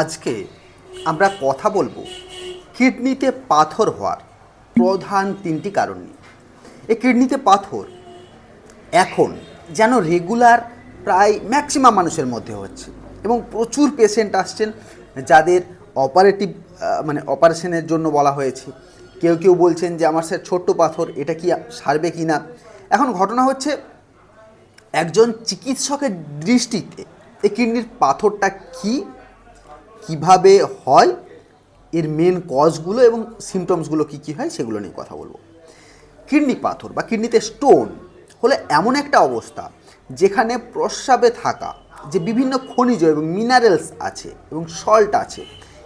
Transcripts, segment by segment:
আজকে আমরা কথা বলবো কিডনিতে পাথর হওয়ার প্রধান তিনটি কারণ নিয়ে। এই কিডনিতে পাথর এখন যেন রেগুলার প্রায় ম্যাক্সিমাম মানুষের মধ্যে হচ্ছে এবং প্রচুর পেশেন্ট আসছেন যাদের অপারেশনের জন্য বলা হয়েছে। কেউ কেউ বলছেন যে আমার স্যার ছোট্ট পাথর, এটা কি সারবে কি না। এখন ঘটনা হচ্ছে একজন চিকিৎসকের দৃষ্টিতে এই কিডনির পাথরটা কিভাবে হয়, এর মেন কজগুলো এবং সিমটমসগুলো কী হয় সেগুলো নিয়ে কথা বলবো। কিডনি পাথর বা কিডনিতে স্টোন হলে এমন একটা অবস্থা যেখানে প্রস্রাবে থাকা যে বিভিন্ন খনিজ এবং মিনারেলস আছে এবং সল্ট আছে,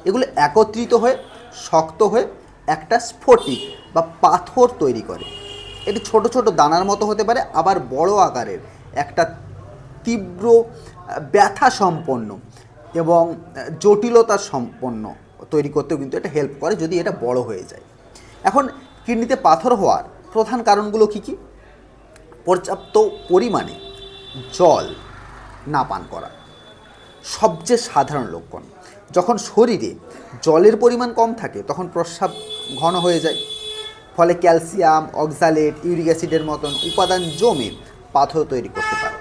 এগুলো একত্রিত হয়ে শক্ত হয়ে একটা স্ফটিক বা পাথর তৈরি করে। এটি ছোট ছোট দানার মতো হতে পারে, আবার বড় আকারের একটা তীব্র ব্যথা সম্পন্ন এবং জটিলতা সম্পন্ন তৈরি করতেও কিন্তু এটা হেল্প করে যদি এটা বড় হয়ে যায়। এখন কিডনিতে পাথর হওয়ার প্রধান কারণগুলো কী কী? পর্যাপ্ত পরিমাণে জল না পান করা সবচেয়ে সাধারণ লক্ষণ। যখন শরীরে জলের পরিমাণ কম থাকে তখন প্রস্রাব ঘন হয়ে যায়, ফলে ক্যালসিয়াম, অক্সালেট, ইউরিক অ্যাসিডের মতন উপাদান জমে পাথর তৈরি করতে পারে।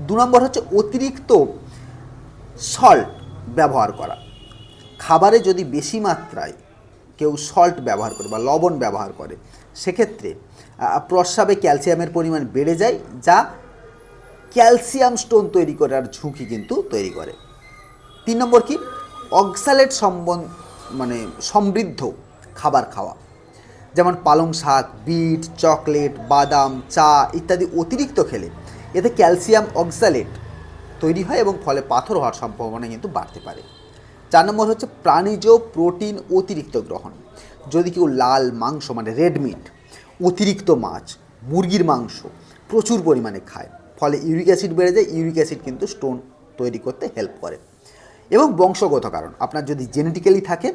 2 নম্বর হচ্ছে অতিরিক্ত সল্ট ব্যবহার করা। খাবারে যদি বেশি মাত্রায় কেউ সল্ট ব্যবহার করে বা লবণ ব্যবহার করে, সেক্ষেত্রে প্রস্রাবে ক্যালসিয়ামের পরিমাণ বেড়ে যায়, যা ক্যালসিয়াম স্টোন তৈরি করার ঝুঁকি কিন্তু তৈরি করে। 3 নম্বর কি? অক্সালেট সমৃদ্ধ খাবার খাওয়া, যেমন পালং শাক, বিট, চকলেট, বাদাম, চা ইত্যাদি অতিরিক্ত খেলে এতে ক্যালসিয়াম অক্সালেট তৈরি হয় এবং ফলে পাথর হওয়ার সম্ভাবনা কিন্তু বাড়তে পারে। 4 নম্বর হচ্ছে প্রাণীজ প্রোটিন অতিরিক্ত গ্রহণ। যদি কেউ লাল মাংস রেড মিট, অতিরিক্ত মাছ, মুরগির মাংস প্রচুর পরিমাণে খায়, ফলে ইউরিক অ্যাসিড বেড়ে যায়। ইউরিক অ্যাসিড কিন্তু স্টোন তৈরি করতে হেল্প করে। এবং বংশগত কারণ, আপনার যদি জেনেটিক্যালি থাকে,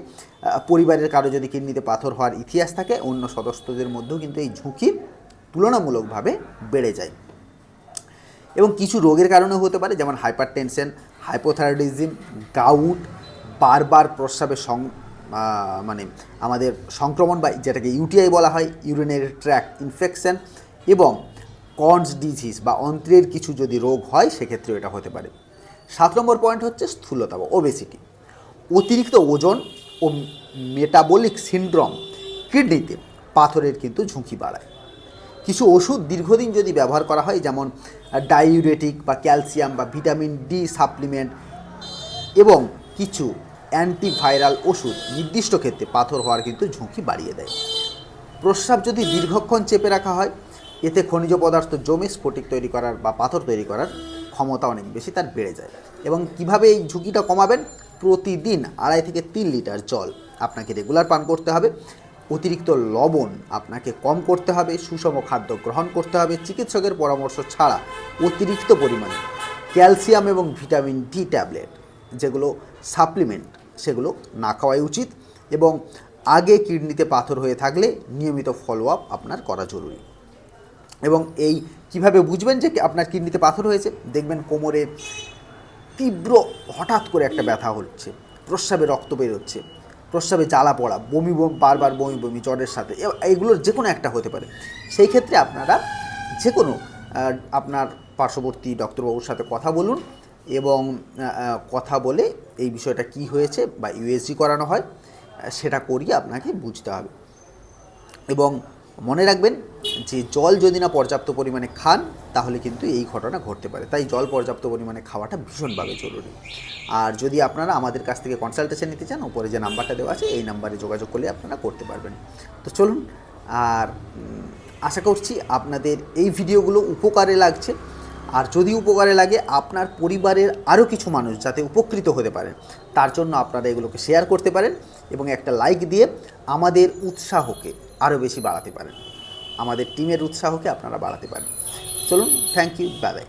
পরিবারের কারো যদি কিডনিতে পাথর হওয়ার ইতিহাস থাকে, অন্য সদস্যদের মধ্যেও কিন্তু এই ঝুঁকি তুলনামূলকভাবে বেড়ে যায়। এবং কিছু রোগের কারণেও হতে পারে, যেমন হাইপারটেনশন, হাইপোথাইরয়েডিজম, গাউট, বারবার প্রস্রাবে আমাদের সংক্রমণ বা যেটাকে ইউটিআই বলা হয়, ইউরিনারি ট্র্যাক্ট ইনফেকশন, এবং কর্নস ডিজিজ বা অন্ত্রের কিছু যদি রোগ হয় সেক্ষেত্রেও এটা হতে পারে। 7 নম্বর পয়েন্ট হচ্ছে স্থূলতা বা ওবেসিটি। অতিরিক্ত ওজন ও মেটাবলিক সিনড্রোম কিডনিতে পাথরের কিন্তু ঝুঁকি বাড়ায়। কিছু ওষুধ দীর্ঘদিন যদি ব্যবহার করা হয়, যেমন ডাইউরেটিক বা ক্যালসিয়াম বা ভিটামিন ডি সাপ্লিমেন্ট এবং কিছু অ্যান্টিভাইরাল ওষুধ নির্দিষ্ট ক্ষেত্রে পাথর হওয়ার কিন্তু ঝুঁকি বাড়িয়ে দেয়। প্রস্রাব যদি দীর্ঘক্ষণ চেপে রাখা হয়, এতে খনিজ পদার্থ জমে স্ফটিক তৈরি করার বা পাথর তৈরি করার ক্ষমতা অনেক বেশি তার বেড়ে যায়। এবং কিভাবে এই ঝুঁকিটা কমাবেন? প্রতিদিন 2.5 থেকে 3 লিটার জল আপনাকে রেগুলার পান করতে হবে। অতিরিক্ত লবণ আপনাকে কম করতে হবে। সুষম খাদ্য গ্রহণ করতে হবে। চিকিৎসকের পরামর্শ ছাড়া অতিরিক্ত পরিমাণে ক্যালসিয়াম এবং ভিটামিন ডি ট্যাবলেট, যেগুলো সাপ্লিমেন্ট, সেগুলো না খাওয়াই উচিত। এবং আগে কিডনিতে পাথর হয়ে থাকলে নিয়মিত ফলো আপ আপনার করা জরুরি। এবং এই কিভাবে বুঝবেন যে আপনার কিডনিতে পাথর হয়েছে? দেখবেন কোমরে তীব্র হঠাৎ করে একটা ব্যথা হচ্ছে, প্রস্রাবে রক্ত বেরোচ্ছে, প্রস্রাবে জ্বালা পড়া, বারবার বমি জ্বরের সাথে, এগুলোর যে কোনো একটা হতে পারে। সেই ক্ষেত্রে আপনারা যে কোনো আপনার পার্শ্ববর্তী ডক্টরবাবুর সাথে কথা বলুন এবং কথা বলে এই বিষয়টা কি হয়েছে বা ইউএসজি করানো হয় সেটা করিয়ে আপনাকে বুঝতে হবে। এবং মনে রাখবেন যে জল যদি না পর্যাপ্ত পরিমাণে খান তাহলে কিন্তু এই ঘটনা ঘটতে পারে। তাই জল পর্যাপ্ত পরিমাণে খাওয়াটা ভীষণভাবে জরুরি। আর যদি আপনারা আমাদের কাছ থেকে কনসালটেশন নিতে চান, উপরে যে নাম্বারটা দেওয়া আছে এই নাম্বারে যোগাযোগ করলে আপনারা করতে পারবেন। তো চলুন, আর আশা করছি আপনাদের এই ভিডিওগুলো উপকারে লাগছে। আর যদি উপকারে লাগে, আপনার পরিবারের আরও কিছু মানুষ যাতে উপকৃত হতে পারেন তার জন্য আপনারা এগুলোকে শেয়ার করতে পারেন এবং একটা লাইক দিয়ে আমাদের উৎসাহকে আরও বেশি বাড়াতে পারেন, আমাদের টিমের উৎসাহকে আপনারা বাড়াতে পারেন। চলুন, থ্যাংক ইউ, বাই বাই।